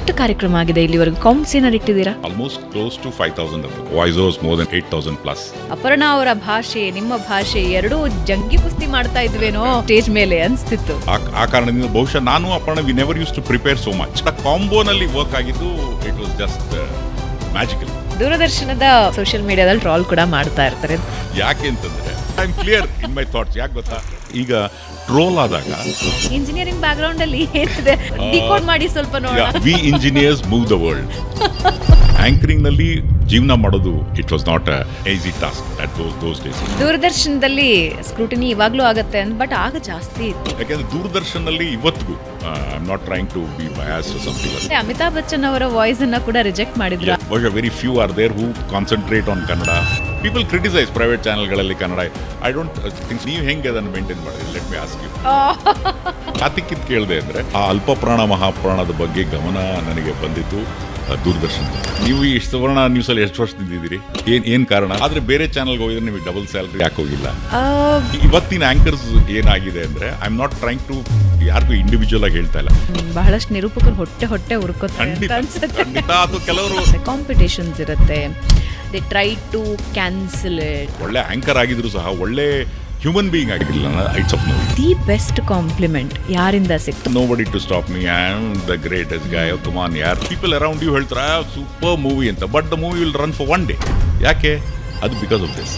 ಎಷ್ಟು ಕಾರ್ಯಕ್ರಮ ಆಗಿದೆ ಇಲ್ಲಿವರೆಗೂ? ಕೌಂಟ್ಸ್ ಏನಾರು ಇಟ್ಟಿದ್ದೀರಾ? Almost close to 5,000 voice overs, more than 8,000 plus. Aparna ಅವರ ಭಾಷೆ ನಿಮ್ಮ ಭಾಷೆ ಎರಡೂ ಜಂಗಿ ಕುಸ್ತಿ ಮಾಡ್ತಾ ಇದ್ವೇನೋ ಸ್ಟೇಜ್ ಮೇಲೆ ಅನ್ಸ್ತಿತ್ತು. ಆ ಕಾರಣದಿಂದ ಬಹುಶಃ ನಾನು Aparna we never use to prepare so much. ಕಾಂಬೋನಲ್ಲಿ ವರ್ಕ್ ಆಗಿದ್ದು ಇಟ್ ವಾಸ್ ಜಸ್ಟ್ ಮ್ಯಾಜಿಕಲ್. ದೂರದರ್ಶನದ ಸೋಷಿಯಲ್ ಮೀಡಿಯಾದಲ್ಲಿ ಟ್ರಾಲ್ ಕೂಡ ಮಾಡ್ತಾ ಇರ್ತಾರೆ. ಯಾಕೆ ಅಂತಂದ್ರೆ I am clear in my thoughts. ಯಾಕೆ ಗೊತ್ತಾ, ಈಗ ಟ್ರೋಲ್ ಆದಾಗ ಇಂಜಿನಿಯರಿಂಗ್ ಬ್ಯಾಕ್ ಗ್ರೌಂಡ್ ಅಲ್ಲಿ ಏನಿದೆ ಡಿಕೋಡ್ ಮಾಡಿ ಸ್ವಲ್ಪ ನೋಡೋಣ. We engineers move the world. Anchoring ನಲ್ಲಿ ಜೀವನ ಮಾಡೋದು it was not a easy task at those days. ದೂರದರ್ಶನದಲ್ಲಿ ಸ್ಕ್ರೂಟಿನಿ ಇವಾಗ್ಲೂ ಆಗತ್ತೆ ಬಟ್ ಆಗ ಜಾಸ್ತಿ ಇತ್ತು. ಯಾಕಂದ್ರೆ ದೂರದರ್ಶನಲ್ಲಿ ಇವತ್ತಿಗೂ I am not trying to be biased something. Amitabh Bachchan ಅವರ ವಾಯ್ಸ್ ಅನ್ನ ಕೂಡ ರಿಜೆಕ್ಟ್ ಮಾಡಿದ್ರು. Very few are there who concentrate on Kannada. People criticise private ಚಾನೆಲ್ಗಳಲ್ಲಿ ಕನ್ನಡ. ಐ ಡೋಂಟ್ ಥಿಂಕ್ ನೀವು ಹೆಂಗೆ ಅದನ್ನು ಮೇಂಟೈನ್ ಮಾಡಿದ್ರಿ? Let me ask you. ಯಾತಕ್ಕಿದ್ ಕೇಳಿದೆ ಅಂದ್ರೆ ಆ ಅಲ್ಪಪ್ರಾಣ ಮಹಾಪ್ರಾಣದ ಬಗ್ಗೆ ಗಮನ ನನಗೆ ಬಂದಿತ್ತು ದೂರದರ್ಶನ. ನೀವು ಈ ಸುವರ್ಣ ನ್ಯೂಸ್ ಅಲ್ಲಿ ಎಷ್ಟು ವರ್ಷದಿಂದ ಇದ್ದೀರಿ? ಏನ್ ಕಾರಣ? ಆದ್ರೆ ಬೇರೆ ಚಾನಲ್ಗೆ ಹೋಗಿದ್ರೆ ನಿಮಗೆ ಡಬಲ್ ಸ್ಯಾಲರಿ ಯಾಕೆ ಹೋಗಿಲ್ಲ? ಇವತ್ತಿನ ಆಂಕರ್ಸ್ ಏನಾಗಿದೆ ಅಂದ್ರೆ I am not trying to ಯಾರಿಗೂ ಇಂಡಿವಿಜುವಲ್ ಆಗಿ ಹೇಳ್ತಾ ಇಲ್ಲ. ಬಹಳಷ್ಟು ನಿರೂಪಕರು ಹೊಟ್ಟೆ ಹುರ್ಕೋತಾರೆ. ಕೆಲವರು ಕಾಂಪಿಟೇಷನ್ಸ್ ಇರುತ್ತೆ. They try to cancel it. ಒಳ್ಳೆ ಆಂಕರ್ ಆಗಿದ್ರು ಸಹ ಒಳ್ಳೆ ಹ್ಯೂಮನ್ ಬೀಯಿಂಗ್ ಆಗಿಲ್ಲ. It's of no. The best compliment ಯಾರಿಂದ ಸಿಕ್ತು? Nobody to stop me. I am the greatest guy. Come on, yaar. People around you ಹೇಳ್ತಾರೆ ಸೂಪರ್ ಮೂವಿ ಅಂತ, but the movie will run for 1 day. ಯಾಕೆ? ಅದು because of this.